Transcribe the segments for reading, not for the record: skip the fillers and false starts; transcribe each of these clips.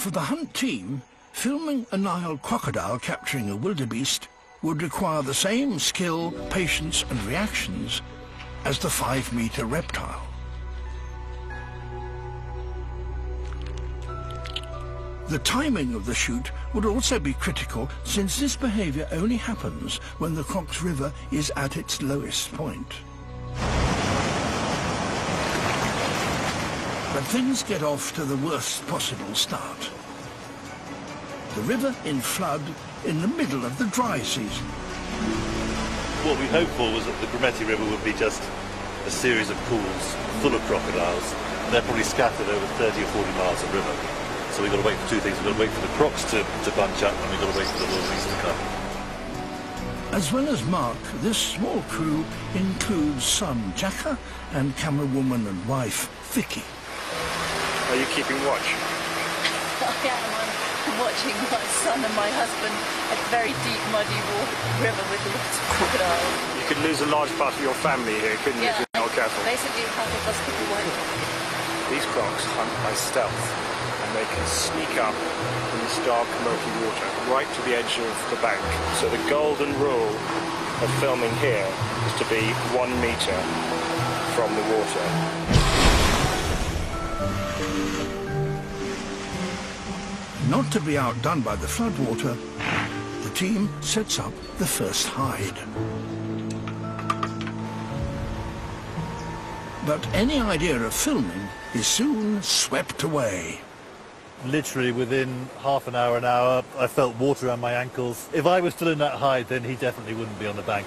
For the hunt team, filming a Nile crocodile capturing a wildebeest would require the same skill, patience and reactions as the 5-metre reptile. The timing of the shoot would also be critical, since this behaviour only happens when the croc's river is at its lowest point. But things get off to the worst possible start. The river in flood in the middle of the dry season. What we hoped for was that the Grumeti River would be just a series of pools full of crocodiles. They're probably scattered over 30 or 40 miles of river. So we've got to wait for two things. We've got to wait for the crocs to bunch up, and we've got to wait for the wildebeest to come. As well as Mark, this small crew includes son Jacka and camerawoman and wife Vicky. Are you keeping watch? I am. I'm watching my son and my husband at a very deep, muddy river with lots of crocodiles. You could lose a large part of your family here, couldn't you, if you're not careful? Basically, half of us could be wiped. These crocs hunt by stealth, and they can sneak up in this dark, murky water, right to the edge of the bank. So the golden rule of filming here is to be 1 metre from the water. Not to be outdone by the floodwater, the team sets up the first hide. But any idea of filming is soon swept away. Literally within half an hour, I felt water around my ankles. If I was still in that hide, then he definitely wouldn't be on the bank.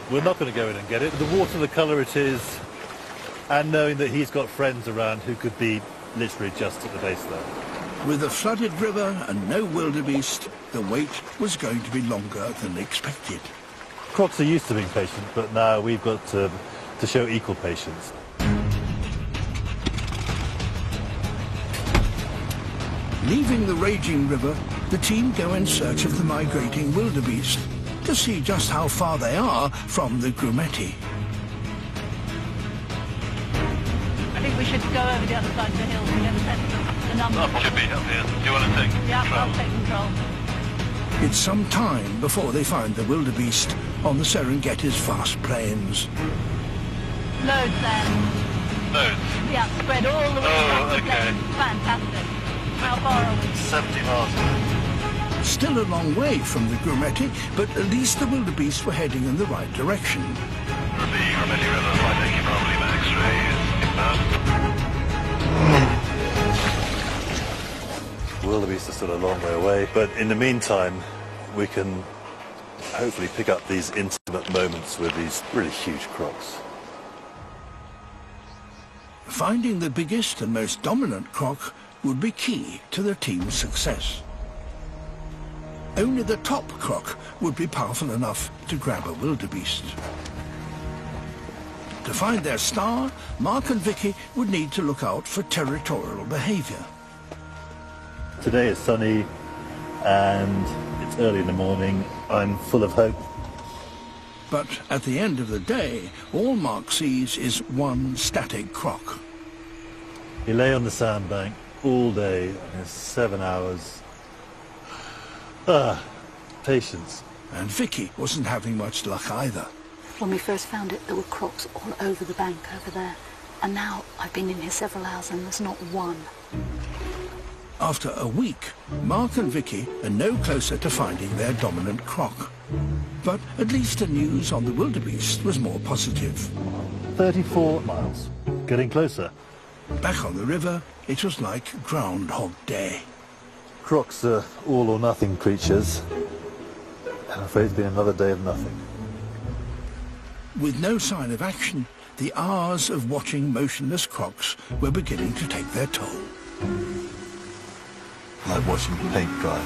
We're not going to go in and get it. The water, the colour it is, and knowing that he's got friends around who could be literally just at the base there. With a flooded river and no wildebeest, the wait was going to be longer than expected. Crocs are used to being patient, but now we've got to show equal patience. Leaving the raging river, the team go in search of the migrating wildebeest to see just how far they are from the Grumeti. I think we should go over the other side of the hill to get a sense of the number. Oh, should be up here. Do you want to take control? Yeah, I'll take control. It's some time before they find the wildebeest on the Serengeti's vast plains. Loads there. Loads? Yeah, spread all the way across the okay. plains. Fantastic. How far are we? 70 miles. Still a long way from the Grumeti, but at least the wildebeest were heading in the right direction. The Grumeti River, by taking probably about X-rays. Wildebeest are still a long way away, but in the meantime, we can hopefully pick up these intimate moments with these really huge crocs. Finding the biggest and most dominant croc would be key to the team's success. Only the top croc would be powerful enough to grab a wildebeest. To find their star, Mark and Vicky would need to look out for territorial behaviour. Today is sunny and it's early in the morning. I'm full of hope. But at the end of the day, all Mark sees is one static croc. He lay on the sandbank all day, 7 hours. Patience. And Vicky wasn't having much luck either. When we first found it, there were crocs all over the bank over there. And now I've been in here several hours and there's not one. After a week, Mark and Vicky are no closer to finding their dominant croc. But at least the news on the wildebeest was more positive. 34 miles. Getting closer. Back on the river, it was like Groundhog Day. Crocs are all or nothing creatures. I'm afraid it's been another day of nothing. With no sign of action, the hours of watching motionless crocs were beginning to take their toll. Like watching paint dry.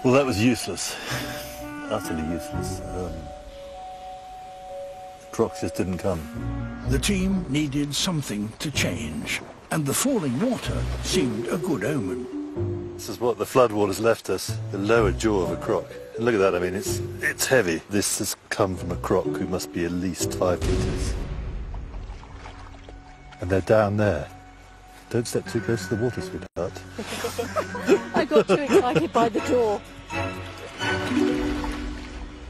Well, that was useless. Utterly useless. Crocs just didn't come. The team needed something to change, and the falling water seemed a good omen. This is what the floodwaters left us, the lower jaw of a croc. And look at that, I mean, it's heavy. This has come from a croc who must be at least 5 meters. And they're down there. Don't step too close to the water, sweetheart. I got too excited by the door.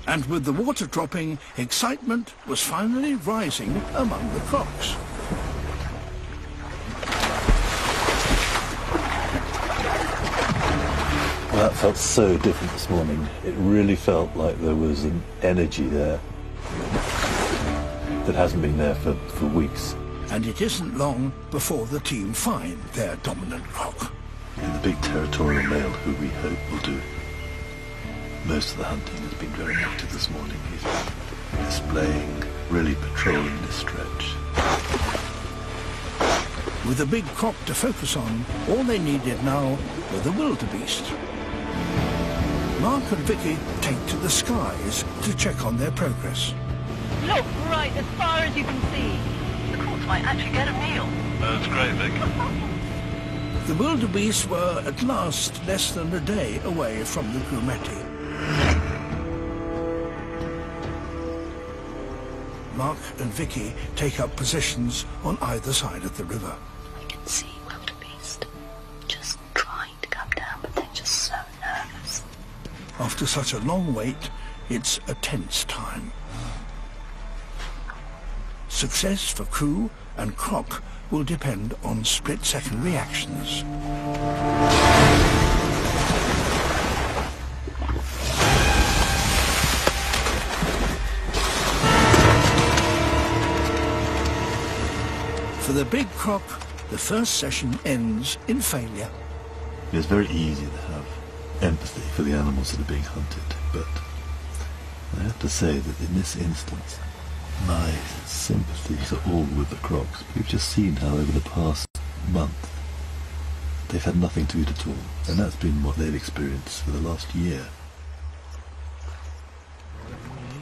And with the water dropping, excitement was finally rising among the crocs. Well, that felt so different this morning. It really felt like there was an energy there that hasn't been there for weeks. And it isn't long before the team find their dominant croc. And the big territorial male who we hope will do most of the hunting has been very active this morning. He's been displaying, really patrolling this stretch. With a big croc to focus on, all they needed now were the wildebeest. Mark and Vicky take to the skies to check on their progress. Look right as far as you can see. The crocs might actually get a meal. That's great, Vic. The wildebeest were at last less than a day away from the grumetti. Mark and Vicky take up positions on either side of the river. I can see wildebeest just trying to come down, but they're just so nervous. After such a long wait, it's a tense time. Success for crew and croc will depend on split-second reactions. For the big croc, the first session ends in failure. It's very easy to have empathy for the animals that are being hunted, but I have to say that in this instance, my sympathies are all with the crocs. We've just seen how over the past month they've had nothing to eat at all, and that's been what they've experienced for the last year.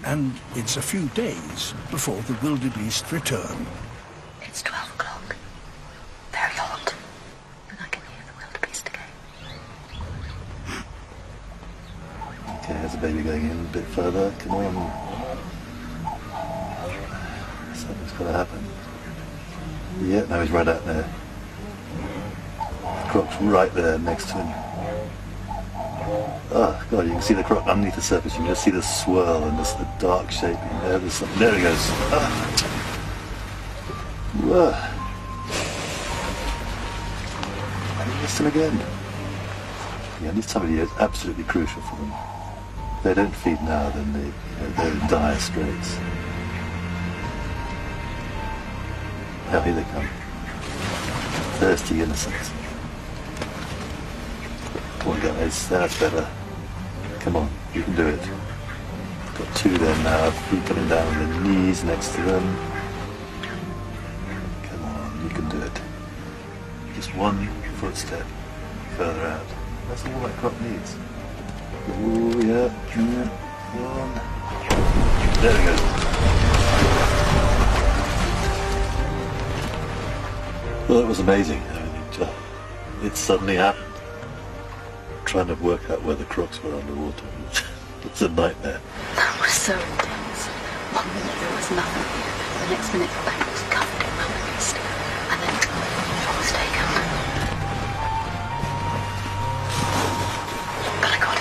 And it's a few days before the wildebeest return. It's 12 o'clock. Very hot. And I can hear the wildebeest again. Okay, there's the baby going in a bit further. Come on. Something's got to happen. Yeah, now he's right out there. The croc's right there next to him. Oh, God, you can see the croc underneath the surface. You can just see the swirl and just the dark shape in there. There's something. There he goes. Ah. Whoa. And he missed him again. Yeah, this time of year is absolutely crucial for them. If they don't feed now, then they're in dire straits. Now here they come. Thirsty innocents. Come on guys, that's better. Come on, you can do it. Got two there now, feet coming down on their knees next to them. Come on, you can do it. Just one footstep further out. That's all that crop needs. Ooh, yeah. One. There we go. Well, that was amazing. I mean, it suddenly happened. Trying to work out where the crocs were underwater. It's a nightmare. That was so intense. 1 minute there was nothing here. The next minute the bank was covered in wildebeest. And then I was taken. But I got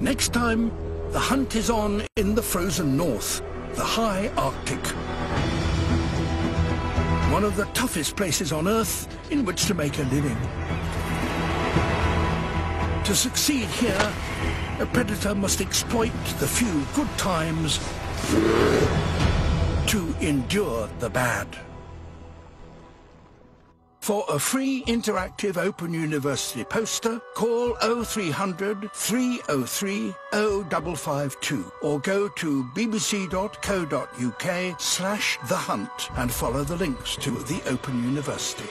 it. Next time, the hunt is on in the frozen north, the high Arctic. One of the toughest places on Earth in which to make a living. To succeed here, a predator must exploit the few good times to endure the bad. For a free interactive Open University poster, call 0300 303 0552 or go to bbc.co.uk/thehunt and follow the links to the Open University.